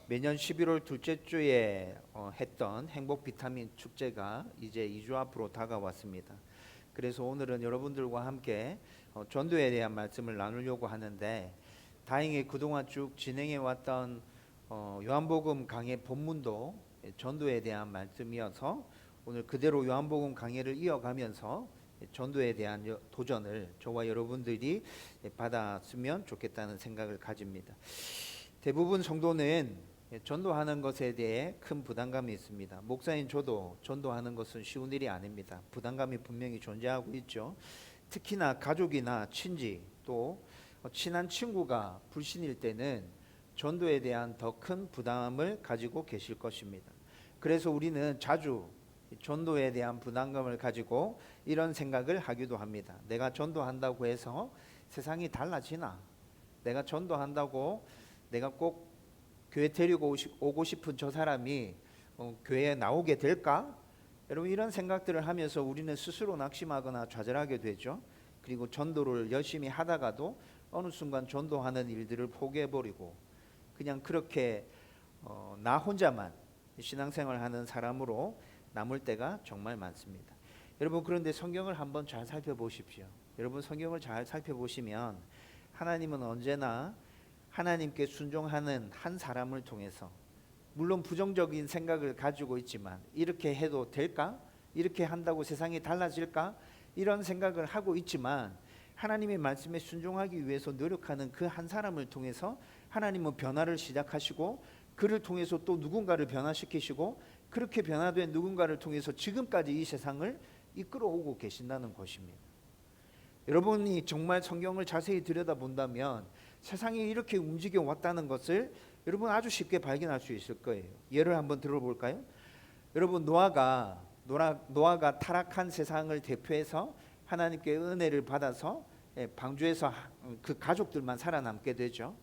매년 11월 둘째 주에 했던 행복 비타민 축제가 이제 2주 앞으로 다가왔습니다. 그래서 오늘은 여러분들과 함께 전도에 대한 말씀을 나누려고 하는데, 다행히 그동안 쭉 진행해 왔던 요한복음 강해 본문도 전도에 대한 말씀이어서 오늘 그대로 요한복음 강해를 이어가면서 전도에 대한 도전을 저와 여러분들이 받았으면 좋겠다는 생각을 가집니다. 대부분 성도는 전도하는 것에 대해 큰 부담감이 있습니다. 목사인 저도 전도하는 것은 쉬운 일이 아닙니다. 부담감이 분명히 존재하고 있죠. 특히나 가족이나 친지 또 친한 친구가 불신일 때는 전도에 대한 더 큰 부담을 가지고 계실 것입니다. 그래서 우리는 자주 전도에 대한 부담감을 가지고 이런 생각을 하기도 합니다. 내가 전도한다고 해서 세상이 달라지나? 내가 전도한다고 내가 꼭 교회 데리고 오고 싶은 저 사람이 교회에 나오게 될까? 여러분, 이런 생각들을 하면서 우리는 스스로 낙심하거나 좌절하게 되죠. 그리고 전도를 열심히 하다가도 어느 순간 전도하는 일들을 포기해버리고 그냥 그렇게 나 혼자만 신앙생활하는 사람으로 남을 때가 정말 많습니다. 여러분, 그런데 성경을 한번 잘 살펴보십시오. 여러분, 성경을 잘 살펴보시면 하나님은 언제나 하나님께 순종하는 한 사람을 통해서, 물론 부정적인 생각을 가지고 있지만 이렇게 해도 될까? 이렇게 한다고 세상이 달라질까? 이런 생각을 하고 있지만 하나님의 말씀에 순종하기 위해서 노력하는 그 한 사람을 통해서 하나님은 변화를 시작하시고, 그를 통해서 또 누군가를 변화시키시고, 그렇게 변화된 누군가를 통해서 지금까지 이 세상을 이끌어오고 계신다는 것입니다. 여러분이 정말 성경을 자세히 들여다본다면 세상이 이렇게 움직여 왔다는 것을 여러분 아주 쉽게 발견할 수 있을 거예요. 예를 한번 들어볼까요? 여러분, 노아가 타락한 세상을 대표해서 하나님께 은혜를 받아서 방주에서 그 가족들만 살아남게 되죠.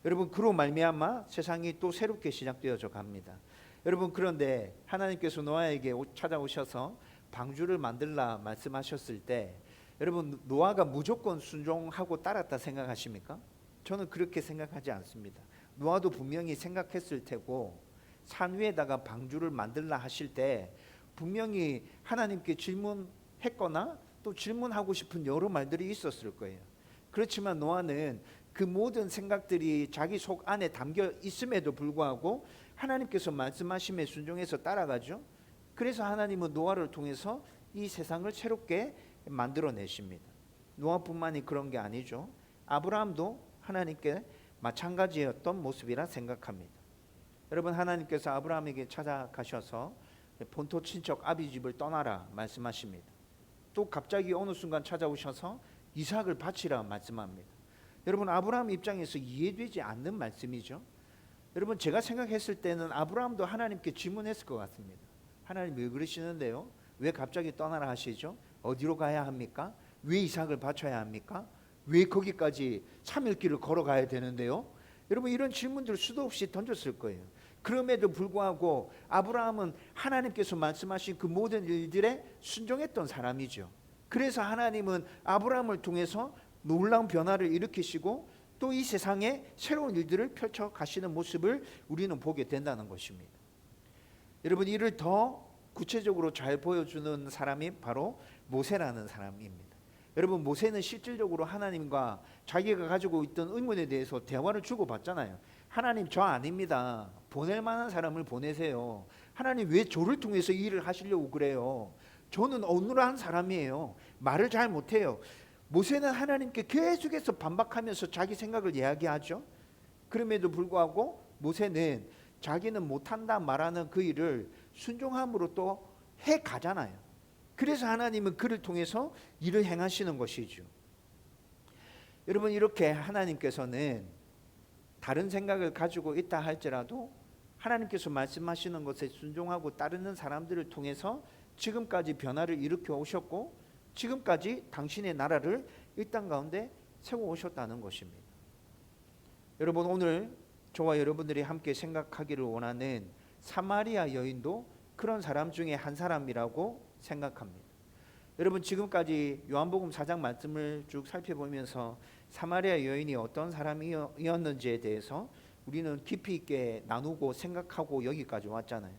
여러분, 그로 말미암아 세상이 또 새롭게 시작되어져 갑니다. 여러분, 그런데 하나님께서 노아에게 찾아오셔서 방주를 만들라 말씀하셨을 때 여러분, 노아가 무조건 순종하고 따랐다 생각하십니까? 저는 그렇게 생각하지 않습니다. 노아도 분명히 생각했을 테고, 산 위에다가 방주를 만들라 하실 때 분명히 하나님께 질문했거나 또 질문하고 싶은 여러 말들이 있었을 거예요. 그렇지만 노아는 그 모든 생각들이 자기 속 안에 담겨 있음에도 불구하고 하나님께서 말씀하심에 순종해서 따라가죠. 그래서 하나님은 노아를 통해서 이 세상을 새롭게 만들어내십니다. 노아뿐만이 그런 게 아니죠. 아브라함도 하나님께 마찬가지였던 모습이라 생각합니다. 여러분, 하나님께서 아브라함에게 찾아가셔서 본토 친척 아비 집을 떠나라 말씀하십니다. 또 갑자기 어느 순간 찾아오셔서 이삭을 바치라 말씀합니다. 여러분, 아브라함 입장에서 이해되지 않는 말씀이죠. 여러분, 제가 생각했을 때는 아브라함도 하나님께 질문했을 것 같습니다. 하나님, 왜 그러시는데요? 왜 갑자기 떠나라 하시죠? 어디로 가야 합니까? 왜 이삭을 바쳐야 합니까? 왜 거기까지 3일 길을 걸어가야 되는데요? 여러분, 이런 질문들을 수도 없이 던졌을 거예요. 그럼에도 불구하고 아브라함은 하나님께서 말씀하신 그 모든 일들에 순종했던 사람이죠. 그래서 하나님은 아브라함을 통해서 놀라운 변화를 일으키시고 또 이 세상에 새로운 일들을 펼쳐 가시는 모습을 우리는 보게 된다는 것입니다. 여러분, 이를 더 구체적으로 잘 보여주는 사람이 바로 모세라는 사람입니다. 여러분, 모세는 실질적으로 하나님과 자기가 가지고 있던 의문에 대해서 대화를 주고받잖아요. 하나님, 저 아닙니다. 보낼 만한 사람을 보내세요. 하나님, 왜 저를 통해서 이 일을 하시려고 그래요? 저는 어눌한 사람이에요. 말을 잘 못해요. 모세는 하나님께 계속해서 반박하면서 자기 생각을 이야기하죠. 그럼에도 불구하고 모세는 자기는 못한다 말하는 그 일을 순종함으로 또 해가잖아요. 그래서 하나님은 그를 통해서 일을 행하시는 것이죠. 여러분, 이렇게 하나님께서는 다른 생각을 가지고 있다 할지라도 하나님께서 말씀하시는 것에 순종하고 따르는 사람들을 통해서 지금까지 변화를 일으켜 오셨고, 지금까지 당신의 나라를 이 땅 가운데 세워 오셨다는 것입니다. 여러분, 오늘 저와 여러분들이 함께 생각하기를 원하는 사마리아 여인도 그런 사람 중에 한 사람이라고 생각합니다. 여러분, 지금까지 요한복음 4장 말씀을 쭉 살펴보면서 사마리아 여인이 어떤 사람이었는지에 대해서 우리는 깊이 있게 나누고 생각하고 여기까지 왔잖아요.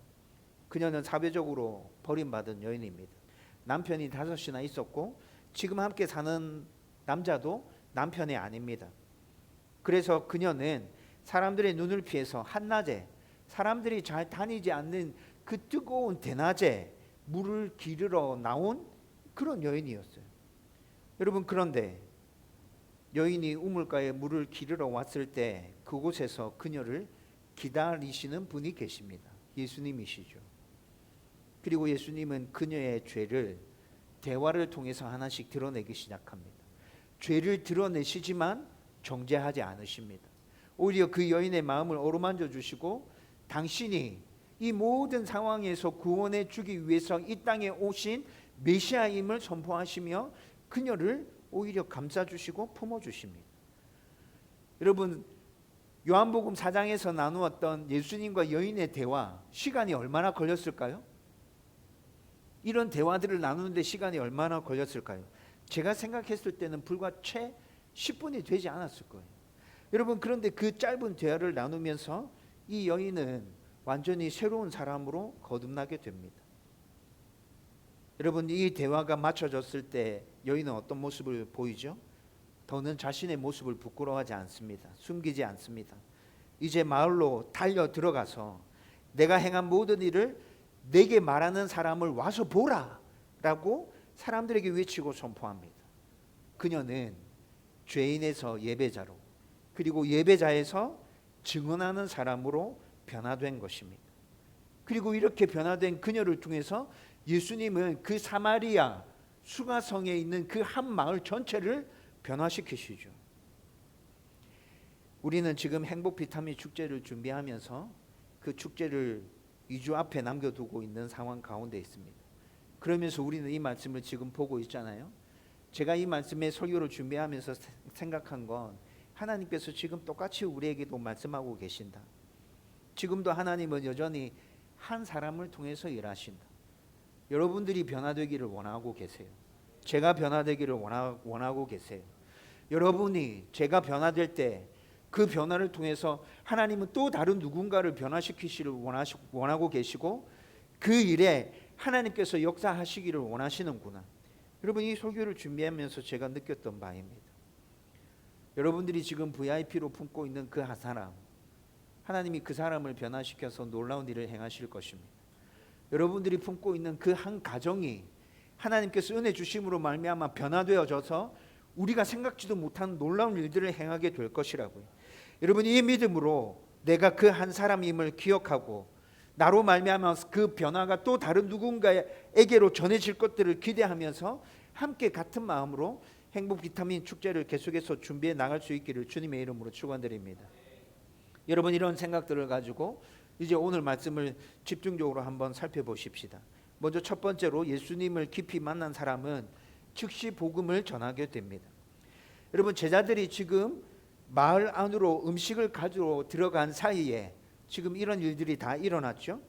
그녀는 사회적으로 버림받은 여인입니다. 남편이 5이나 있었고 지금 함께 사는 남자도 남편이 아닙니다. 그래서 그녀는 사람들의 눈을 피해서 한낮에 사람들이 잘 다니지 않는 그 뜨거운 대낮에 물을 기르러 나온 그런 여인이었어요. 여러분, 그런데 여인이 우물가에 물을 기르러 왔을 때 그곳에서 그녀를 기다리시는 분이 계십니다. 예수님이시죠. 그리고 예수님은 그녀의 죄를 대화를 통해서 하나씩 드러내기 시작합니다. 죄를 드러내시지만 정죄하지 않으십니다. 오히려 그 여인의 마음을 어루만져 주시고 당신이 이 모든 상황에서 구원해 주기 위해서 이 땅에 오신 메시아임을 선포하시며 그녀를 오히려 감싸주시고 품어주십니다. 여러분, 요한복음 4장에서 나누었던 예수님과 여인의 대화, 시간이 얼마나 걸렸을까요? 이런 대화들을 나누는데 시간이 얼마나 걸렸을까요? 제가 생각했을 때는 불과 채 10분이 되지 않았을 거예요. 여러분, 그런데 그 짧은 대화를 나누면서 이 여인은 완전히 새로운 사람으로 거듭나게 됩니다. 여러분, 이 대화가 마쳐졌을 때 여인은 어떤 모습을 보이죠? 더는 자신의 모습을 부끄러워하지 않습니다. 숨기지 않습니다. 이제 마을로 달려 들어가서 내가 행한 모든 일을 내게 말하는 사람을 와서 보라 라고 사람들에게 외치고 선포합니다. 그녀는 죄인에서 예배자로, 그리고 예배자에서 증언하는 사람으로 변화된 것입니다. 그리고 이렇게 변화된 그녀를 통해서 예수님은 그 사마리아 수가성에 있는 그 한 마을 전체를 변화시키시죠. 우리는 지금 행복 비타민 축제를 준비하면서 그 축제를 2주 앞에 남겨두고 있는 상황 가운데 있습니다. 그러면서 우리는 이 말씀을 지금 보고 있잖아요. 제가 이 말씀의 설교를 준비하면서 생각한 건 하나님께서 지금 똑같이 우리에게도 말씀하고 계신다. 지금도 하나님은 여전히 한 사람을 통해서 일하신다. 여러분들이 변화되기를 원하고 계세요. 제가 변화되기를 원하고 계세요. 여러분이 제가 변화될 때 그 변화를 통해서 하나님은 또 다른 누군가를 변화시키시를 원하고 계시고 그 일에 하나님께서 역사하시기를 원하시는구나. 여러분, 이 설교를 준비하면서 제가 느꼈던 바입니다. 여러분들이 지금 VIP로 품고 있는 그 한 사람, 하나님이 그 사람을 변화시켜서 놀라운 일을 행하실 것입니다. 여러분들이 품고 있는 그 한 가정이 하나님께서 은혜 주심으로 말미암아 변화되어져서 우리가 생각지도 못한 놀라운 일들을 행하게 될 것이라고요. 여러분, 이 믿음으로 내가 그 한 사람임을 기억하고 나로 말미암아 그 변화가 또 다른 누군가에게로 전해질 것들을 기대하면서 함께 같은 마음으로 행복 비타민 축제를 계속해서 준비해 나갈 수 있기를 주님의 이름으로 축원드립니다. 여러분, 이런 생각들을 가지고 이제 오늘 말씀을 집중적으로 한번 살펴보십시다. 먼저 첫 번째로 예수님을 깊이 만난 사람은 즉시 복음을 전하게 됩니다. 여러분, 제자들이 지금 마을 안으로 음식을 가지러 들어간 사이에 지금 이런 일들이 다 일어났죠.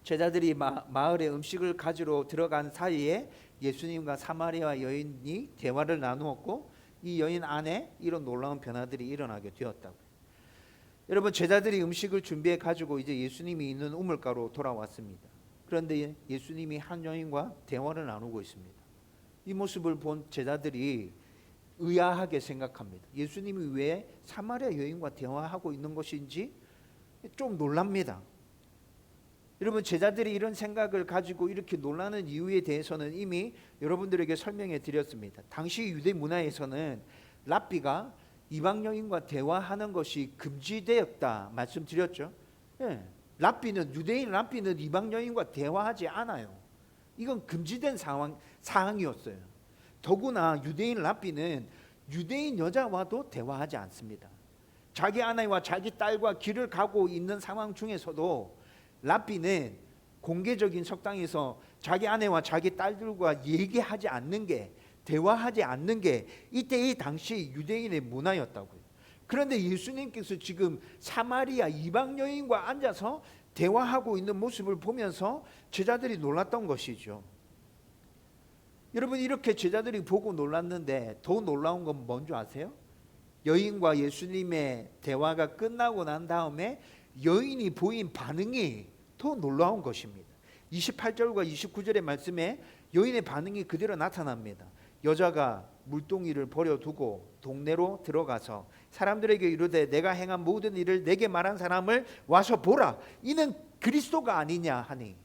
제자들이 마을에 음식을 가지러 들어간 사이에 예수님과 사마리아 여인이 대화를 나누었고 이 여인 안에 이런 놀라운 변화들이 일어나게 되었다고요. 여러분, 제자들이 음식을 준비해 가지고 이제 예수님이 있는 우물가로 돌아왔습니다. 그런데 예수님이 한 여인과 대화를 나누고 있습니다. 이 모습을 본 제자들이 의아하게 생각합니다. 예수님이 왜 사마리아 여인과 대화하고 있는 것인지 좀 놀랍니다. 여러분, 제자들이 이런 생각을 가지고 이렇게 놀라는 이유에 대해서는 이미 여러분들에게 설명해 드렸습니다. 당시 유대 문화에서는 랍비가 이방 여인과 대화하는 것이 금지되었다 말씀드렸죠. 예, 유대인 랍비는 이방 여인과 대화하지 않아요. 이건 금지된 사항이었어요. 더구나 유대인 랍비는 유대인 여자와도 대화하지 않습니다. 자기 아내와 자기 딸과 길을 가고 있는 상황 중에서도 랍비는 공개적인 석당에서 자기 아내와 자기 딸들과 얘기하지 않는 게, 대화하지 않는 게 이때 이 당시 유대인의 문화였다고요. 그런데 예수님께서 지금 사마리아 이방 여인과 앉아서 대화하고 있는 모습을 보면서 제자들이 놀랐던 것이죠. 여러분, 이렇게 제자들이 보고 놀랐는데 더 놀라운 건 뭔지 아세요? 여인과 예수님의 대화가 끝나고 난 다음에 여인이 보인 반응이 더 놀라운 것입니다. 28절과 29절의 말씀에 여인의 반응이 그대로 나타납니다. 여자가 물동이를 버려두고 동네로 들어가서 사람들에게 이르되 내가 행한 모든 일을 내게 말한 사람을 와서 보라, 이는 그리스도가 아니냐 하니.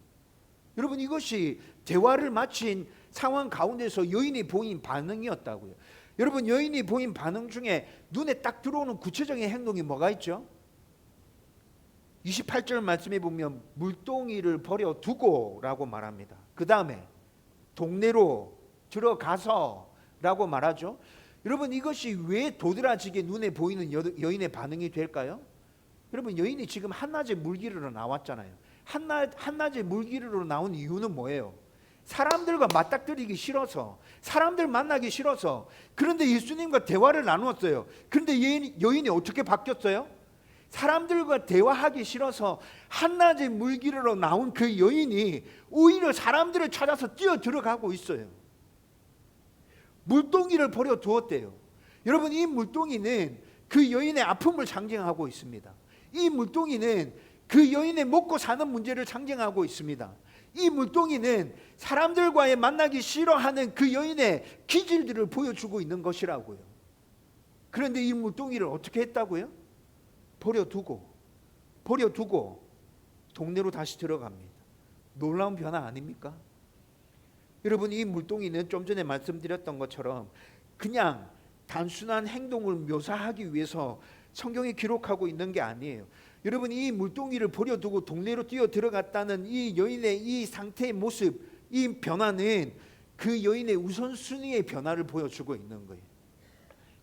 여러분, 이것이 대화를 마친 상황 가운데서 여인이 보인 반응이었다고요. 여러분, 여인이 보인 반응 중에 눈에 딱 들어오는 구체적인 행동이 뭐가 있죠? 28절 말씀에 보면 물동이를 버려두고 라고 말합니다. 그 다음에 동네로 들어가서 라고 말하죠. 여러분, 이것이 왜 도드라지게 눈에 보이는 여인의 반응이 될까요? 여러분, 여인이 지금 한낮에 물길으로 나왔잖아요. 한낮에 물길으로 나온 이유는 뭐예요? 사람들과 맞닥뜨리기 싫어서, 사람들 만나기 싫어서. 그런데 예수님과 대화를 나누었어요. 그런데 여인이 어떻게 바뀌었어요? 사람들과 대화하기 싫어서 한낮에 물길으로 나온 그 여인이 오히려 사람들을 찾아서 뛰어 들어가고 있어요. 물동이를 버려두었대요. 여러분, 이 물동이는 그 여인의 아픔을 상징하고 있습니다. 이 물동이는 그 여인의 먹고 사는 문제를 상징하고 있습니다. 이 물동이는 사람들과의 만나기 싫어하는 그 여인의 기질들을 보여주고 있는 것이라고요. 그런데 이 물동이를 어떻게 했다고요? 버려두고 동네로 다시 들어갑니다. 놀라운 변화 아닙니까? 여러분, 이 물동이는 좀 전에 말씀드렸던 것처럼 그냥 단순한 행동을 묘사하기 위해서 성경이 기록하고 있는 게 아니에요. 여러분, 이 물동이를 버려두고 동네로 뛰어 들어갔다는 이 여인의 이 상태의 모습, 이 변화는 그 여인의 우선순위의 변화를 보여주고 있는 거예요.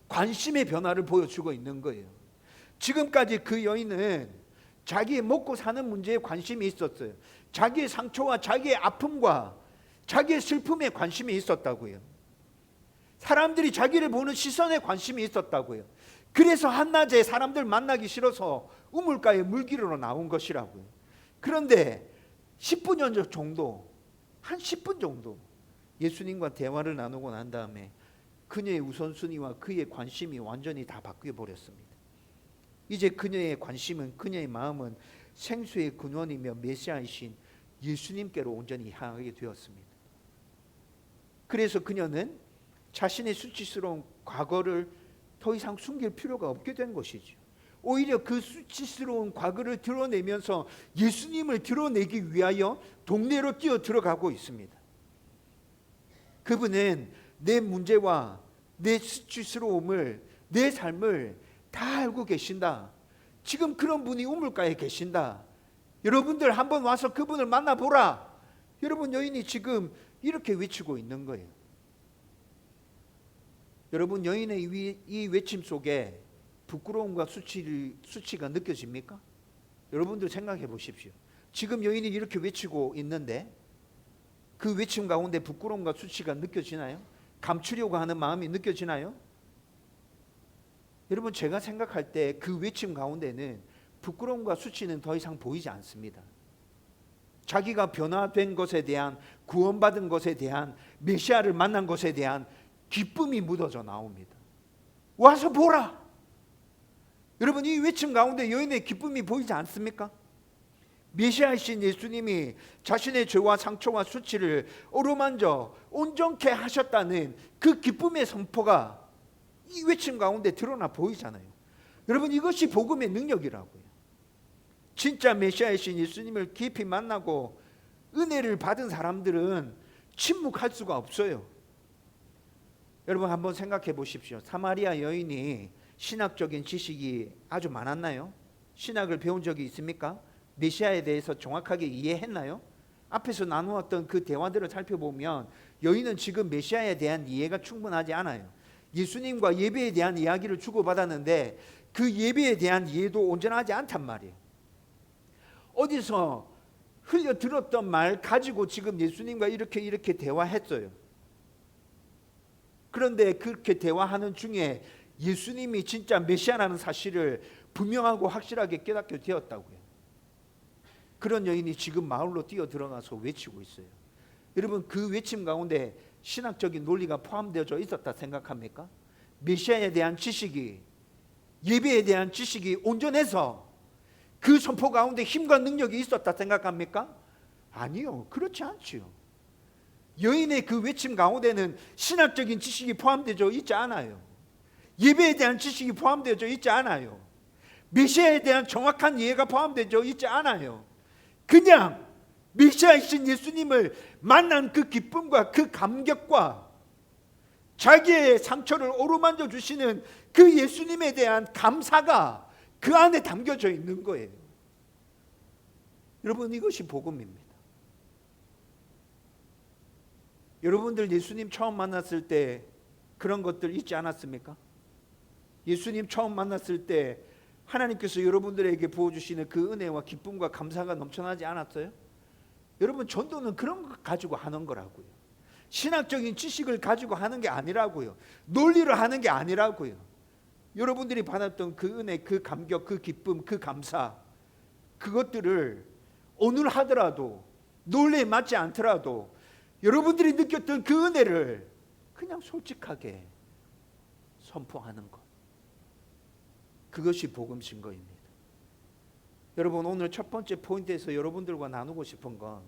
관심의 변화를 보여주고 있는 거예요. 지금까지 그 여인은 자기의 먹고 사는 문제에 관심이 있었어요. 자기의 상처와 자기의 아픔과 자기의 슬픔에 관심이 있었다고요. 사람들이 자기를 보는 시선에 관심이 있었다고요. 그래서 한낮에 사람들 만나기 싫어서 우물가에 물길으로 나온 것이라고요. 그런데 10분 정도, 한 10분 정도 예수님과 대화를 나누고 난 다음에 그녀의 우선순위와 그의 관심이 완전히 다 바뀌어 버렸습니다. 이제 그녀의 관심은, 그녀의 마음은 생수의 근원이며 메시아이신 예수님께로 온전히 향하게 되었습니다. 그래서 그녀는 자신의 수치스러운 과거를 더 이상 숨길 필요가 없게 된 것이죠. 오히려 그 수치스러운 과거를 드러내면서 예수님을 드러내기 위하여 동네로 뛰어 들어가고 있습니다. 그분은 내 문제와 내 수치스러움을, 내 삶을 다 알고 계신다. 지금 그런 분이 우물가에 계신다. 여러분들 한번 와서 그분을 만나보라. 여러분, 여인이 지금 이렇게 외치고 있는 거예요. 여러분, 여인의 이 외침 속에 부끄러움과 수치가 느껴집니까? 여러분들 생각해 보십시오. 지금 여인이 이렇게 외치고 있는데 그 외침 가운데 부끄러움과 수치가 느껴지나요? 감추려고 하는 마음이 느껴지나요? 여러분, 제가 생각할 때 그 외침 가운데는 부끄러움과 수치는 더 이상 보이지 않습니다. 자기가 변화된 것에 대한, 구원받은 것에 대한, 메시아를 만난 것에 대한 기쁨이 묻어져 나옵니다. 와서 보라. 여러분, 이 외침 가운데 여인의 기쁨이 보이지 않습니까? 메시아이신 예수님이 자신의 죄와 상처와 수치를 어루만져 온전케 하셨다는 그 기쁨의 선포가 이 외침 가운데 드러나 보이잖아요. 여러분, 이것이 복음의 능력이라고요. 진짜 메시아이신 예수님을 깊이 만나고 은혜를 받은 사람들은 침묵할 수가 없어요. 여러분, 한번 생각해 보십시오. 사마리아 여인이 신학적인 지식이 아주 많았나요? 신학을 배운 적이 있습니까? 메시아에 대해서 정확하게 이해했나요? 앞에서 나누었던 그 대화들을 살펴보면 여인은 지금 메시아에 대한 이해가 충분하지 않아요. 예수님과 예배에 대한 이야기를 주고받았는데 그 예배에 대한 이해도 온전하지 않단 말이에요. 어디서 흘려 들었던 말 가지고 지금 예수님과 이렇게 대화했어요. 그런데 그렇게 대화하는 중에 예수님이 진짜 메시아라는 사실을 분명하고 확실하게 깨닫게 되었다고요. 그런 여인이 지금 마을로 뛰어 들어가서 외치고 있어요. 여러분, 그 외침 가운데 신학적인 논리가 포함되어 있었다 생각합니까? 메시아에 대한 지식이 예배에 대한 지식이 온전해서 그 선포 가운데 힘과 능력이 있었다 생각합니까? 아니요, 그렇지 않지요. 여인의 그 외침 가운데는 신학적인 지식이 포함되어 있지 않아요. 예배에 대한 지식이 포함되어 있지 않아요. 메시아에 대한 정확한 이해가 포함되어 있지 않아요. 그냥 메시아이신 예수님을 만난 그 기쁨과 그 감격과 자기의 상처를 어루만져 주시는 그 예수님에 대한 감사가 그 안에 담겨져 있는 거예요. 여러분, 이것이 복음입니다. 여러분들 예수님 처음 만났을 때 그런 것들 있지 않았습니까? 예수님 처음 만났을 때 하나님께서 여러분들에게 부어주시는 그 은혜와 기쁨과 감사가 넘쳐나지 않았어요? 여러분, 전도는 그런 것 가지고 하는 거라고요. 신학적인 지식을 가지고 하는 게 아니라고요. 논리를 하는 게 아니라고요. 여러분들이 받았던 그 은혜, 그 감격, 그 기쁨, 그 감사, 그것들을 오늘 하더라도 논리에 맞지 않더라도 여러분들이 느꼈던 그 은혜를 그냥 솔직하게 선포하는 것, 그것이 복음 증거입니다. 여러분, 오늘 첫 번째 포인트에서 여러분들과 나누고 싶은 건,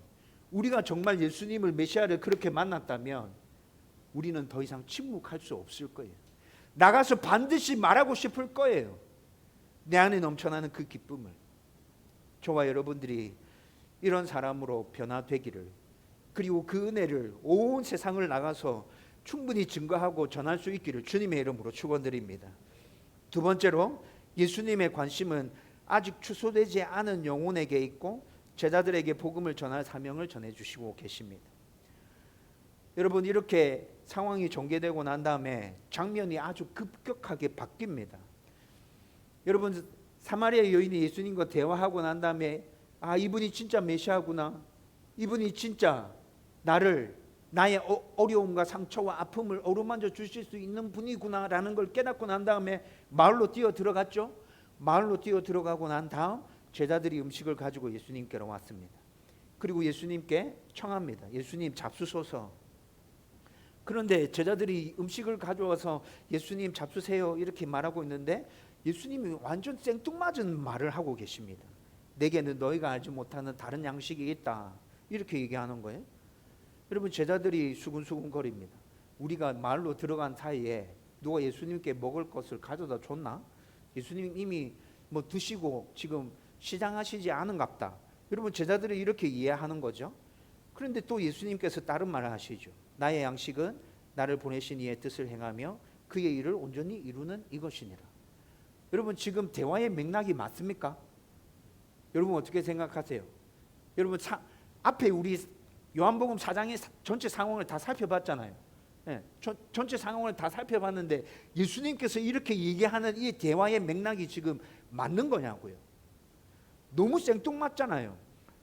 우리가 정말 예수님을 메시아를 그렇게 만났다면 우리는 더 이상 침묵할 수 없을 거예요. 나가서 반드시 말하고 싶을 거예요. 내 안에 넘쳐나는 그 기쁨을. 저와 여러분들이 이런 사람으로 변화되기를, 그리고 그 은혜를 온 세상을 나가서 충분히 증거하고 전할 수 있기를 주님의 이름으로 축원드립니다. 두 번째로, 예수님의 관심은 아직 추수되지 않은 영혼에게 있고 제자들에게 복음을 전할 사명을 전해주시고 계십니다. 여러분, 이렇게 상황이 전개되고 난 다음에 장면이 아주 급격하게 바뀝니다. 여러분, 사마리아 여인이 예수님과 대화하고 난 다음에, 아, 이분이 진짜 메시아구나, 이분이 진짜 나의 어려움과 상처와 아픔을 어루만져 주실 수 있는 분이구나 라는 걸 깨닫고 난 다음에 마을로 뛰어 들어갔죠. 마을로 뛰어 들어가고 난 다음 제자들이 음식을 가지고 예수님께로 왔습니다. 그리고 예수님께 청합니다. 예수님, 잡수소서. 그런데 제자들이 음식을 가져와서 예수님 잡수세요 이렇게 말하고 있는데 예수님이 완전 생뚱맞은 말을 하고 계십니다. 내게는 너희가 알지 못하는 다른 양식이 있다, 이렇게 얘기하는 거예요. 여러분, 제자들이 수근수근 거립니다. 우리가 마을로 들어간 사이에 누가 예수님께 먹을 것을 가져다 줬나? 예수님 이미 뭐 드시고 지금 시장하시지 않은갑다. 여러분, 제자들이 이렇게 이해하는 거죠. 그런데 또 예수님께서 다른 말을 하시죠. 나의 양식은 나를 보내신 이의 뜻을 행하며 그의 일을 온전히 이루는 이것이니라. 여러분, 지금 대화의 맥락이 맞습니까? 여러분, 어떻게 생각하세요? 여러분, 앞에 우리 요한복음 4장의 전체 상황을 다 살펴봤잖아요. 네, 전체 상황을 다 살펴봤는데 예수님께서 이렇게 얘기하는 이 대화의 맥락이 지금 맞는 거냐고요. 너무 생뚱맞잖아요.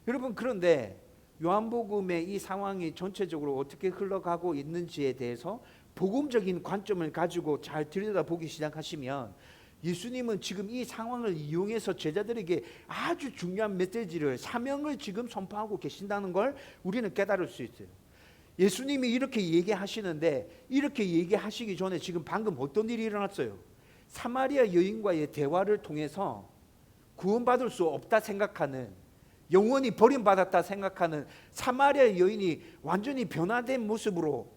여러분, 그런데 요한복음의 이 상황이 전체적으로 어떻게 흘러가고 있는지에 대해서 복음적인 관점을 가지고 잘 들여다보기 시작하시면 예수님은 지금 이 상황을 이용해서 제자들에게 아주 중요한 메시지를, 사명을 지금 선포하고 계신다는 걸 우리는 깨달을 수 있어요. 예수님이 이렇게 얘기하시는데 이렇게 얘기하시기 전에 지금 방금 어떤 일이 일어났어요? 사마리아 여인과의 대화를 통해서 구원받을 수 없다 생각하는, 영원히 버림받았다 생각하는 사마리아 여인이 완전히 변화된 모습으로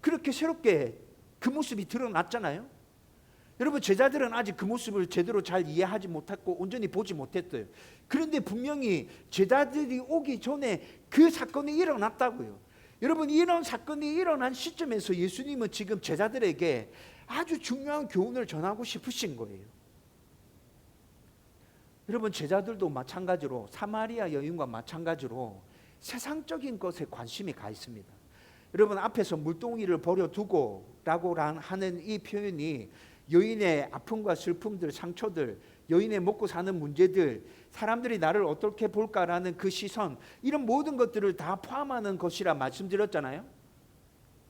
그렇게 새롭게 그 모습이 드러났잖아요. 여러분, 제자들은 아직 그 모습을 제대로 잘 이해하지 못했고 온전히 보지 못했어요. 그런데 분명히 제자들이 오기 전에 그 사건이 일어났다고요. 여러분, 이런 사건이 일어난 시점에서 예수님은 지금 제자들에게 아주 중요한 교훈을 전하고 싶으신 거예요. 여러분, 제자들도 마찬가지로 사마리아 여인과 마찬가지로 세상적인 것에 관심이 가 있습니다. 여러분, 앞에서 물동이를 버려두고 라고 하는 이 표현이 여인의 아픔과 슬픔들, 상처들, 여인의 먹고 사는 문제들, 사람들이 나를 어떻게 볼까라는 그 시선, 이런 모든 것들을 다 포함하는 것이라 말씀드렸잖아요.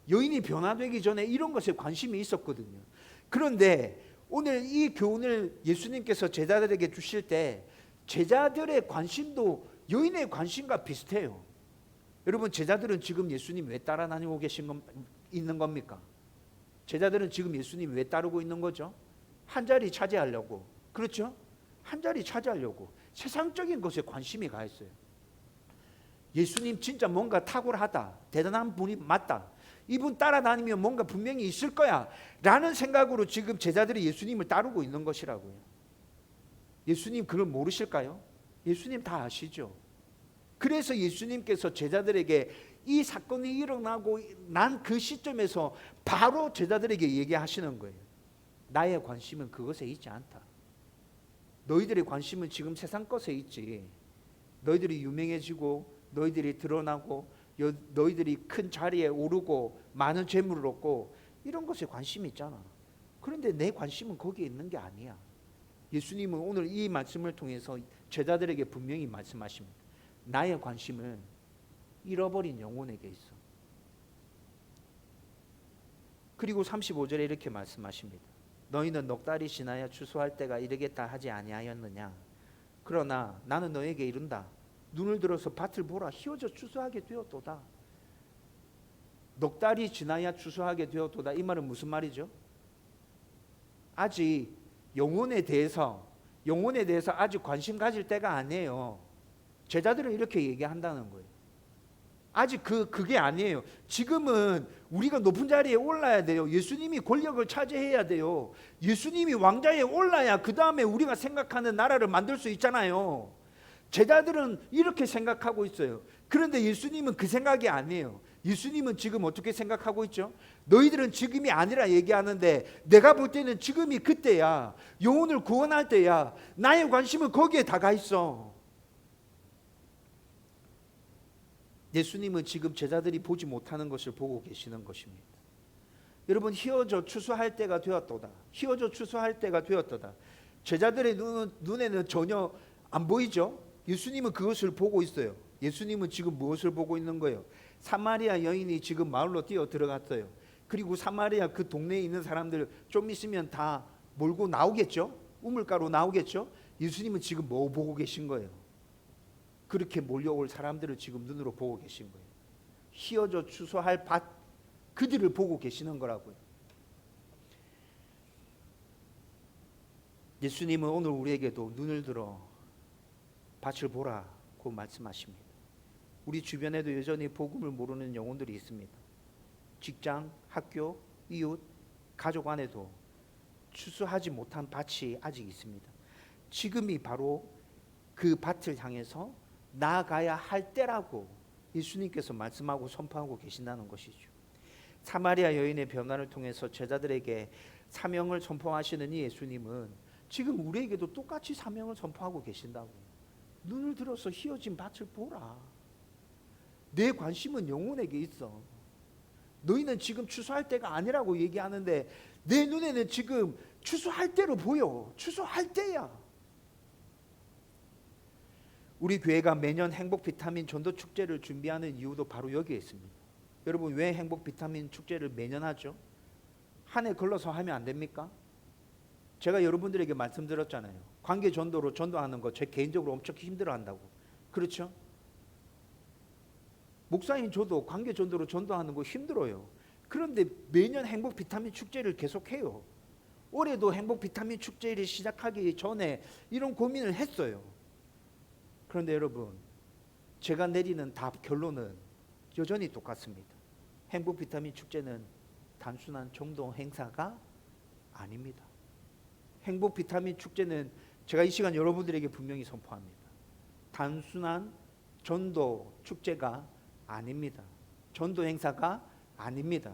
여인이 변화되기 전에 이런 것에 관심이 있었거든요. 그런데 오늘 이 교훈을 예수님께서 제자들에게 주실 때 제자들의 관심도 여인의 관심과 비슷해요. 여러분, 제자들은 지금 예수님 왜 따라다니고 있는 겁니까? 제자들은 지금 예수님 왜 따르고 있는 거죠? 한 자리 차지하려고, 그렇죠? 한 자리 차지하려고 세상적인 것에 관심이 가 있어요. 예수님 진짜 뭔가 탁월하다, 대단한 분이 맞다, 이분 따라다니면 뭔가 분명히 있을 거야 라는 생각으로 지금 제자들이 예수님을 따르고 있는 것이라고요. 예수님 그걸 모르실까요? 예수님 다 아시죠. 그래서 예수님께서 제자들에게 이 사건이 일어나고 난 그 시점에서 바로 제자들에게 얘기하시는 거예요. 나의 관심은 그것에 있지 않다. 너희들의 관심은 지금 세상 것에 있지. 너희들이 유명해지고 너희들이 드러나고 너희들이 큰 자리에 오르고 많은 재물을 얻고 이런 것에 관심이 있잖아. 그런데 내 관심은 거기에 있는 게 아니야. 예수님은 오늘 이 말씀을 통해서 제자들에게 분명히 말씀하십니다. 나의 관심은 잃어버린 영혼에게 있어. 그리고 35절에 이렇게 말씀하십니다. 너희는 넉 달이 지나야 추수할 때가 이르겠다 하지 아니하였느냐. 그러나 나는 너에게 이른다. 눈을 들어서 밭을 보라. 희어져 추수하게 되었도다. 넉 달이 지나야 추수하게 되었도다. 이 말은 무슨 말이죠? 아직 영혼에 대해서 아직 관심 가질 때가 아니에요. 제자들은 이렇게 얘기한다는 거예요. 아직 그게 아니에요. 지금은 우리가 높은 자리에 올라야 돼요. 예수님이 권력을 차지해야 돼요. 예수님이 왕좌에 올라야 그 다음에 우리가 생각하는 나라를 만들 수 있잖아요. 제자들은 이렇게 생각하고 있어요. 그런데 예수님은 그 생각이 아니에요. 예수님은 지금 어떻게 생각하고 있죠? 너희들은 지금이 아니라 얘기하는데 내가 볼 때는 지금이 그때야. 영혼을 구원할 때야. 나의 관심은 거기에 다가 있어. 예수님은 지금 제자들이 보지 못하는 것을 보고 계시는 것입니다. 여러분, 희어져 추수할 때가 되었도다. 희어져 추수할 때가 되었도다. 제자들의 눈에는 전혀 안 보이죠? 예수님은 그것을 보고 있어요. 예수님은 지금 무엇을 보고 있는 거예요? 사마리아 여인이 지금 마을로 뛰어 들어갔어요. 그리고 사마리아 그 동네에 있는 사람들 좀 있으면 다 몰고 나오겠죠? 우물가로 나오겠죠? 예수님은 지금 뭐 보고 계신 거예요? 그렇게 몰려올 사람들을 지금 눈으로 보고 계신 거예요. 희어져 추수할 밭, 그들을 보고 계시는 거라고요. 예수님은 오늘 우리에게도 눈을 들어 밭을 보라고 말씀하십니다. 우리 주변에도 여전히 복음을 모르는 영혼들이 있습니다. 직장, 학교, 이웃, 가족 안에도 추수하지 못한 밭이 아직 있습니다. 지금이 바로 그 밭을 향해서 나아가야 할 때라고 예수님께서 말씀하고 선포하고 계신다는 것이죠. 사마리아 여인의 변화를 통해서 제자들에게 사명을 선포하시는 이 예수님은 지금 우리에게도 똑같이 사명을 선포하고 계신다고. 눈을 들어서 희어진 밭을 보라. 내 관심은 영혼에게 있어. 너희는 지금 추수할 때가 아니라고 얘기하는데 내 눈에는 지금 추수할 때로 보여. 추수할 때야. 우리 교회가 매년 행복 비타민 전도 축제를 준비하는 이유도 바로 여기에 있습니다. 여러분, 왜 행복 비타민 축제를 매년 하죠? 한 해 걸러서 하면 안 됩니까? 제가 여러분들에게 말씀드렸잖아요. 관계 전도로 전도하는 거 제 개인적으로 엄청 힘들어한다고. 그렇죠? 목사인 저도 관계 전도로 전도하는 거 힘들어요. 그런데 매년 행복 비타민 축제를 계속해요. 올해도 행복 비타민 축제를 시작하기 전에 이런 고민을 했어요. 그런데 여러분, 제가 내리는 답 결론은 여전히 똑같습니다. 행복 비타민 축제는 단순한 정도 행사가 아닙니다. 행복 비타민 축제는 제가 이 시간 여러분들에게 분명히 선포합니다. 단순한 전도 축제가 아닙니다. 전도 행사가 아닙니다.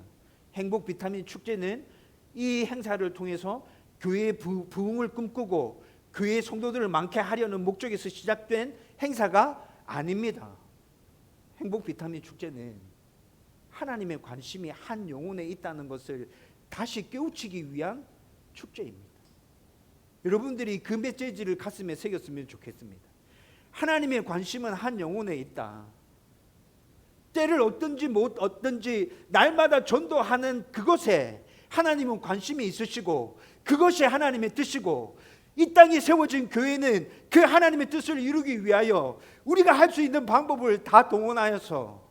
행복 비타민 축제는 이 행사를 통해서 교회의 부흥을 꿈꾸고 교회의 성도들을 많게 하려는 목적에서 시작된 행사가 아닙니다. 행복 비타민 축제는 하나님의 관심이 한 영혼에 있다는 것을 다시 깨우치기 위한 축제입니다. 여러분들이 그 메시지를 가슴에 새겼으면 좋겠습니다. 하나님의 관심은 한 영혼에 있다. 때를 얻든지 못 얻든지 날마다 전도하는 그것에 하나님은 관심이 있으시고 그것이 하나님의 뜻이고 이 땅에 세워진 교회는 그 하나님의 뜻을 이루기 위하여 우리가 할 수 있는 방법을 다 동원하여서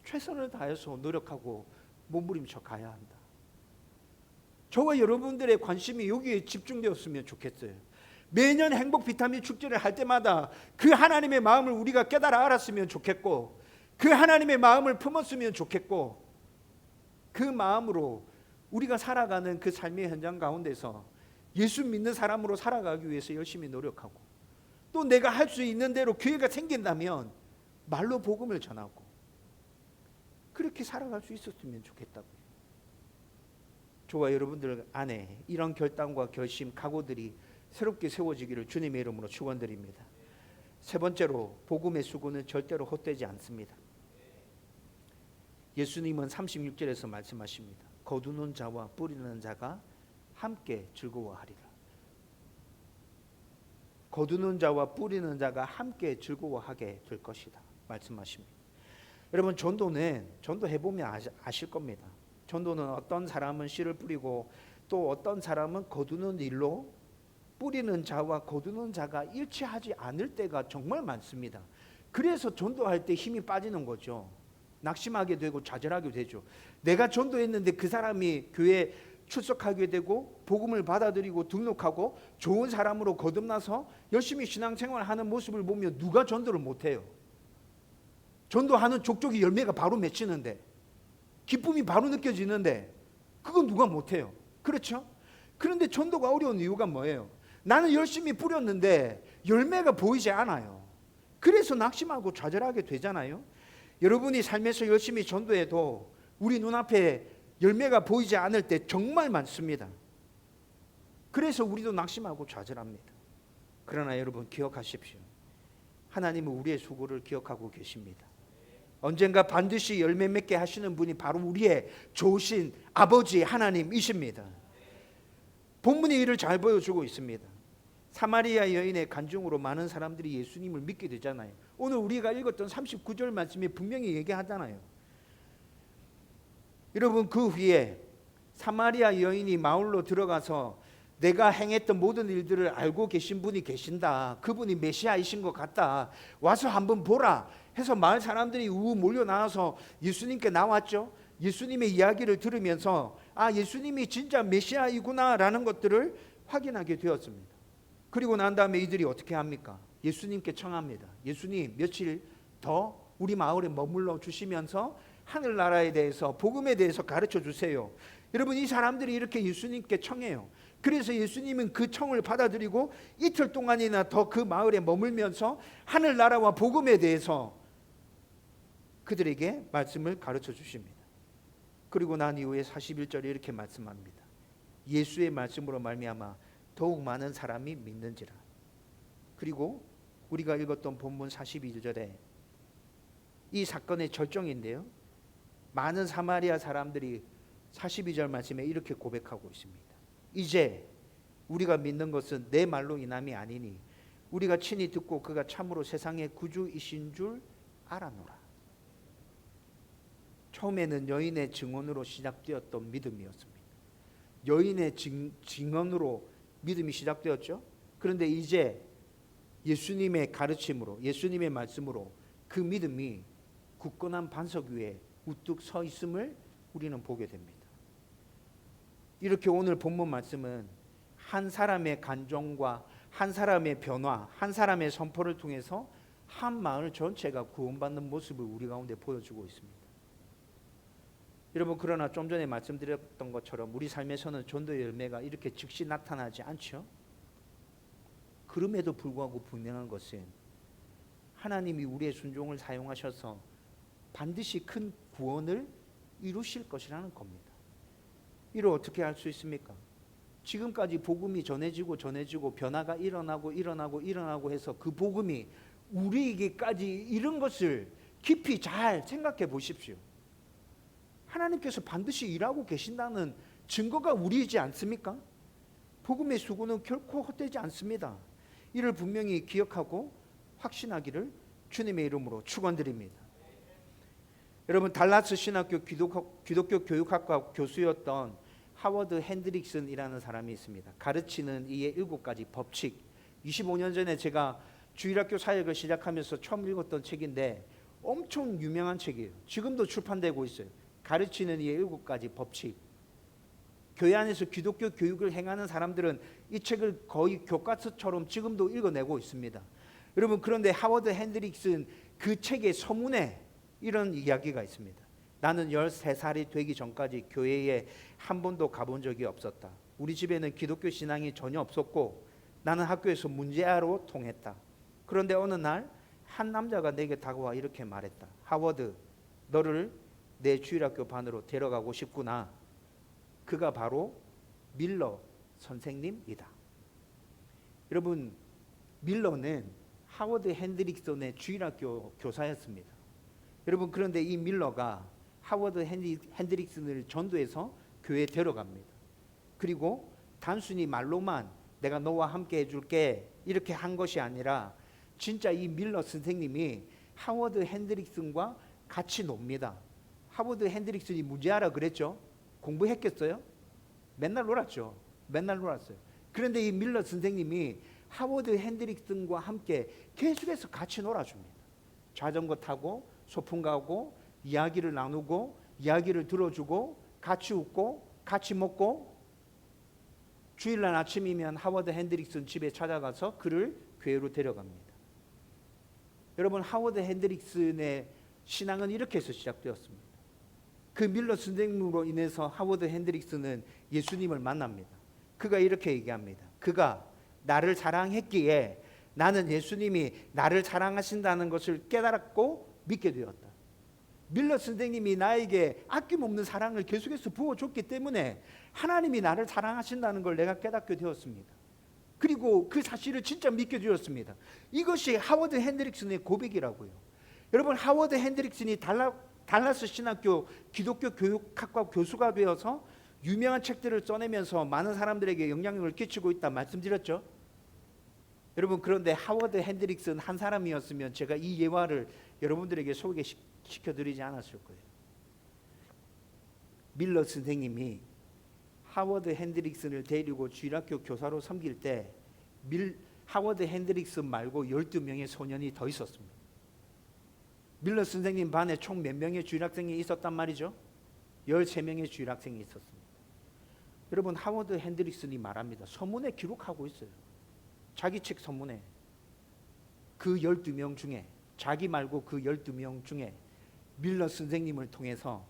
최선을 다해서 노력하고 몸부림쳐 가야 한다. 저와 여러분들의 관심이 여기에 집중되었으면 좋겠어요. 매년 행복 비타민 축제를 할 때마다 그 하나님의 마음을 우리가 깨달아 알았으면 좋겠고, 그 하나님의 마음을 품었으면 좋겠고, 그 마음으로 우리가 살아가는 그 삶의 현장 가운데서 예수 믿는 사람으로 살아가기 위해서 열심히 노력하고, 또 내가 할 수 있는 대로 기회가 생긴다면 말로 복음을 전하고, 그렇게 살아갈 수 있었으면 좋겠다고요. 저와 여러분들 안에 이런 결단과 결심, 각오들이 새롭게 세워지기를 주님의 이름으로 축원드립니다. 세 번째로, 복음의 수고는 절대로 헛되지 않습니다. 예수님은 36절에서 말씀하십니다. 거두는 자와 뿌리는 자가 함께 즐거워하리라. 거두는 자와 뿌리는 자가 함께 즐거워하게 될 것이다 말씀하십니다. 여러분, 전도 해보면 아실 겁니다. 전도는 어떤 사람은 씨를 뿌리고 또 어떤 사람은 거두는 일로, 뿌리는 자와 거두는 자가 일치하지 않을 때가 정말 많습니다. 그래서 전도할 때 힘이 빠지는 거죠. 낙심하게 되고 좌절하게 되죠. 내가 전도했는데 그 사람이 교회에 출석하게 되고 복음을 받아들이고 등록하고 좋은 사람으로 거듭나서 열심히 신앙생활하는 모습을 보면 누가 전도를 못해요? 전도하는 족족이 열매가 바로 맺히는데, 기쁨이 바로 느껴지는데 그건 누가 못해요? 그렇죠? 그런데 전도가 어려운 이유가 뭐예요? 나는 열심히 뿌렸는데 열매가 보이지 않아요. 그래서 낙심하고 좌절하게 되잖아요. 여러분이 삶에서 열심히 전도해도 우리 눈앞에 열매가 보이지 않을 때 정말 많습니다. 그래서 우리도 낙심하고 좌절합니다. 그러나 여러분 기억하십시오. 하나님은 우리의 수고를 기억하고 계십니다. 언젠가 반드시 열매 맺게 하시는 분이 바로 우리의 좋으신 아버지 하나님이십니다. 본문이 이를 잘 보여주고 있습니다. 사마리아 여인의 간증으로 많은 사람들이 예수님을 믿게 되잖아요. 오늘 우리가 읽었던 39절 말씀에 분명히 얘기하잖아요. 여러분, 그 후에 사마리아 여인이 마을로 들어가서 내가 행했던 모든 일들을 알고 계신 분이 계신다, 그분이 메시아이신 것 같다, 와서 한번 보라 해서 마을 사람들이 몰려 나와서 예수님께 나왔죠. 예수님의 이야기를 들으면서 예수님이 진짜 메시아이구나 라는 것들을 확인하게 되었습니다. 그리고 난 다음에 이들이 어떻게 합니까? 예수님께 청합니다. 예수님, 며칠 더 우리 마을에 머물러 주시면서 하늘나라에 대해서, 복음에 대해서 가르쳐 주세요. 여러분, 이 사람들이 이렇게 예수님께 청해요. 그래서 예수님은 그 청을 받아들이고 이틀 동안이나 더 그 마을에 머물면서 하늘나라와 복음에 대해서 그들에게 말씀을 가르쳐 주십니다. 그리고 난 이후에 41절에 이렇게 말씀합니다. 예수의 말씀으로 말미암아 더욱 많은 사람이 믿는지라. 그리고 우리가 읽었던 본문 42절에 이 사건의 절정인데요, 많은 사마리아 사람들이 42절 말씀에 이렇게 고백하고 있습니다. 이제 우리가 믿는 것은 내 말로 인함이 아니니 우리가 친히 듣고 그가 참으로 세상의 구주이신 줄 알아노라. 처음에는 여인의 증언으로 시작되었던 믿음이었습니다. 여인의 증언으로 믿음이 시작되었죠. 그런데 이제 예수님의 가르침으로, 예수님의 말씀으로 그 믿음이 굳건한 반석 위에 우뚝 서 있음을 우리는 보게 됩니다. 이렇게 오늘 본문 말씀은 한 사람의 간증과 한 사람의 변화, 한 사람의 선포를 통해서 한 마을 전체가 구원받는 모습을 우리 가운데 보여주고 있습니다. 여러분, 그러나 좀 전에 말씀드렸던 것처럼 우리 삶에서는 전도의 열매가 이렇게 즉시 나타나지 않죠. 그럼에도 불구하고 분명한 것은 하나님이 우리의 순종을 사용하셔서 반드시 큰 구원을 이루실 것이라는 겁니다. 이를 어떻게 할 수 있습니까? 지금까지 복음이 전해지고 변화가 일어나고 해서 그 복음이 우리에게까지 이른 것을 깊이 잘 생각해 보십시오. 하나님께서 반드시 일하고 계신다는 증거가 우리이지 않습니까? 복음의 수고는 결코 헛되지 않습니다. 이를 분명히 기억하고 확신하기를 주님의 이름으로 축원드립니다. 여러분, 달라스 신학교 기독교 교육학과 교수였던 하워드 핸드릭슨이라는 사람이 있습니다. 가르치는 이의 7가지 법칙. 25년 전에 제가 주일학교 사역을 시작하면서 처음 읽었던 책인데 엄청 유명한 책이에요. 지금도 출판되고 있어요. 가르치는 이의 7가지 법칙. 교회 안에서 기독교 교육을 행하는 사람들은 이 책을 거의 교과서처럼 지금도 읽어내고 있습니다. 여러분, 그런데 하워드 핸드릭스는 그 책의 서문에 이런 이야기가 있습니다. 나는 13살이 되기 전까지 교회에 한 번도 가본 적이 없었다. 우리 집에는 기독교 신앙이 전혀 없었고 나는 학교에서 문제아로 통했다. 그런데 어느 날 한 남자가 내게 다가와 이렇게 말했다. 하워드, 너를 내 주일학교 반으로 데려가고 싶구나. 그가 바로 밀러 선생님이다. 여러분, 밀러는 하워드 핸드릭슨의 주일학교 교사였습니다. 여러분, 그런데 이 밀러가 하워드 핸드릭슨을 전도해서 교회에 데려갑니다. 그리고 단순히 말로만 내가 너와 함께 해줄게 이렇게 한 것이 아니라 진짜 이 밀러 선생님이 하워드 핸드릭슨과 같이 놉니다. 하워드 핸드릭슨이 무지하라 그랬죠? 공부했겠어요? 맨날 놀았죠. 맨날 놀았어요. 그런데 이 밀러 선생님이 하워드 핸드릭슨과 함께 계속해서 같이 놀아줍니다. 자전거 타고 소풍 가고 이야기를 나누고 이야기를 들어주고 같이 웃고 같이 먹고, 주일날 아침이면 하워드 핸드릭슨 집에 찾아가서 그를 교회로 데려갑니다. 여러분, 하워드 핸드릭슨의 신앙은 이렇게 해서 시작되었습니다. 그 밀러 선생님으로 인해서 하워드 핸드릭슨은 예수님을 만납니다. 그가 이렇게 얘기합니다. 그가 나를 사랑했기에 나는 예수님이 나를 사랑하신다는 것을 깨달았고 믿게 되었다. 밀러 선생님이 나에게 아낌없는 사랑을 계속해서 부어줬기 때문에 하나님이 나를 사랑하신다는 걸 내가 깨닫게 되었습니다. 그리고 그 사실을 진짜 믿게 되었습니다. 이것이 하워드 핸드릭슨의 고백이라고요. 여러분, 하워드 핸드릭슨이 달라스 신학교 기독교 교육학과 교수가 되어서 유명한 책들을 써내면서 많은 사람들에게 영향력을 끼치고 있다 말씀드렸죠. 여러분, 그런데 하워드 핸드릭슨 한 사람이었으면 제가 이 예화를 여러분들에게 소개시켜드리지 않았을 거예요. 밀러 선생님이 하워드 핸드릭슨을 데리고 주일학교 교사로 섬길 때 하워드 핸드릭슨 말고 12명의 소년이 더 있었습니다. 밀러 선생님 반에 총 몇 명의 주일학생이 있었단 말이죠? 13명의 주일학생이 있었습니다. 여러분, 하워드 핸드릭슨이 말합니다. 서문에 기록하고 있어요. 자기 책 서문에 그 12명 중에, 자기 말고 그 12명 중에 밀러 선생님을 통해서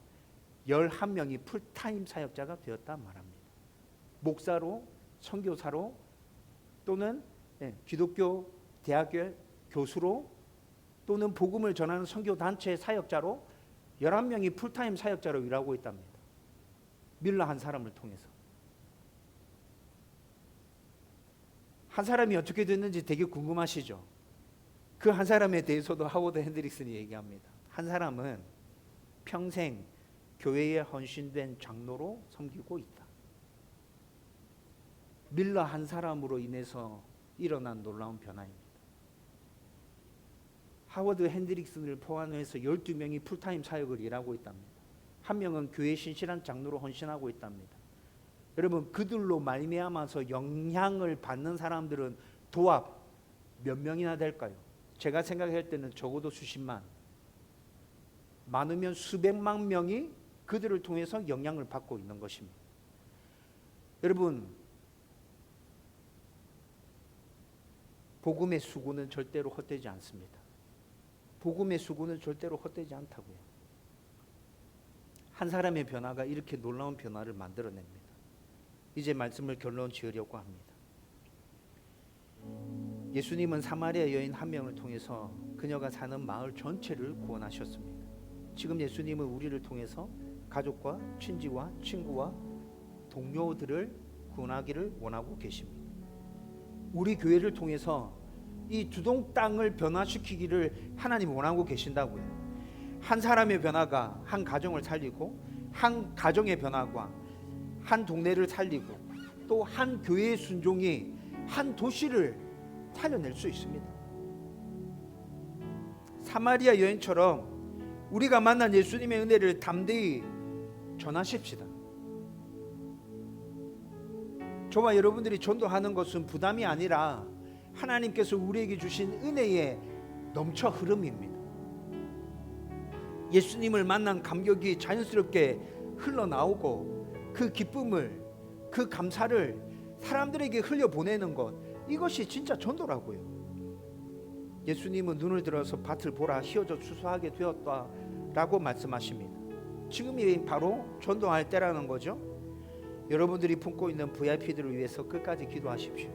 11명이 풀타임 사역자가 되었다 말합니다. 목사로, 선교사로, 또는 기독교 대학교 교수로, 또는 복음을 전하는 선교단체 사역자로 11명이 풀타임 사역자로 일하고 있답니다. 밀러 한 사람을 통해서. 한 사람이 어떻게 됐는지 되게 궁금하시죠? 그 한 사람에 대해서도 하워드 핸드릭슨이 얘기합니다. 한 사람은 평생 교회에 헌신된 장로로 섬기고 있다. 밀러 한 사람으로 인해서 일어난 놀라운 변화입니다. 하워드 핸드릭슨을 포함해서 12명이 풀타임 사역을 일하고 있답니다. 한 명은 교회 신실한 장로로 헌신하고 있답니다. 여러분, 그들로 말미암아서 영향을 받는 사람들은 도합 몇 명이나 될까요? 제가 생각할 때는 적어도 수십만, 많으면 수백만 명이 그들을 통해서 영향을 받고 있는 것입니다. 여러분, 복음의 수고는 절대로 헛되지 않습니다. 복음의 수고는 절대로 헛되지 않다고요. 한 사람의 변화가 이렇게 놀라운 변화를 만들어냅니다. 이제 말씀을 결론 지으려고 합니다. 예수님은 사마리아 여인 한 명을 통해서 그녀가 사는 마을 전체를 구원하셨습니다. 지금 예수님은 우리를 통해서 가족과 친지와 친구와 동료들을 구원하기를 원하고 계십니다. 우리 교회를 통해서 이 두동 땅을 변화시키기를 하나님 원하고 계신다고요. 한 사람의 변화가 한 가정을 살리고, 한 가정의 변화가 한 동네를 살리고, 또 한 교회의 순종이 한 도시를 살려낼 수 있습니다. 사마리아 여인처럼 우리가 만난 예수님의 은혜를 담대히 전하십시다. 저와 여러분들이 전도하는 것은 부담이 아니라 하나님께서 우리에게 주신 은혜의 넘쳐 흐름입니다. 예수님을 만난 감격이 자연스럽게 흘러나오고 그 기쁨을 그 감사를 사람들에게 흘려보내는 것, 이것이 진짜 전도라고요. 예수님은 눈을 들어서 밭을 보라 휘어져 추수하게 되었다라고 말씀하십니다. 지금이 바로 전도할 때라는 거죠. 여러분들이 품고 있는 VIP들을 위해서 끝까지 기도하십시오.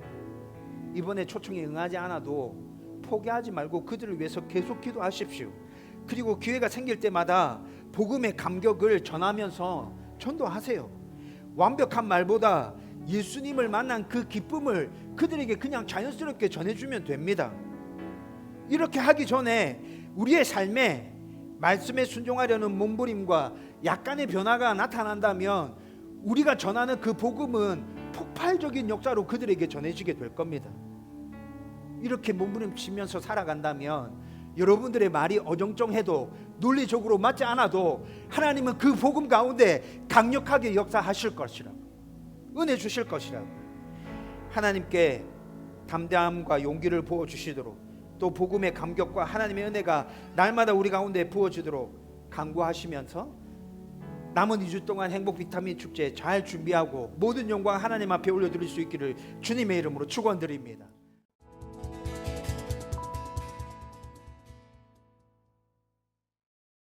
이번에 초청에 응하지 않아도 포기하지 말고 그들을 위해서 계속 기도하십시오. 그리고 기회가 생길 때마다 복음의 감격을 전하면서 전도하세요. 완벽한 말보다 예수님을 만난 그 기쁨을 그들에게 그냥 자연스럽게 전해주면 됩니다. 이렇게 하기 전에 우리의 삶에 말씀에 순종하려는 몸부림과 약간의 변화가 나타난다면 우리가 전하는 그 복음은 폭발적인 역사로 그들에게 전해지게 될 겁니다. 이렇게 몸부림치면서 살아간다면 여러분들의 말이 어정쩡해도 논리적으로 맞지 않아도 하나님은 그 복음 가운데 강력하게 역사하실 것이라고, 은혜 주실 것이라고, 하나님께 담대함과 용기를 부어주시도록, 또 복음의 감격과 하나님의 은혜가 날마다 우리 가운데 부어지도록 간구하시면서 남은 2주 동안 행복 비타민 축제 잘 준비하고 모든 영광 하나님 앞에 올려드릴 수 있기를 주님의 이름으로 축원드립니다.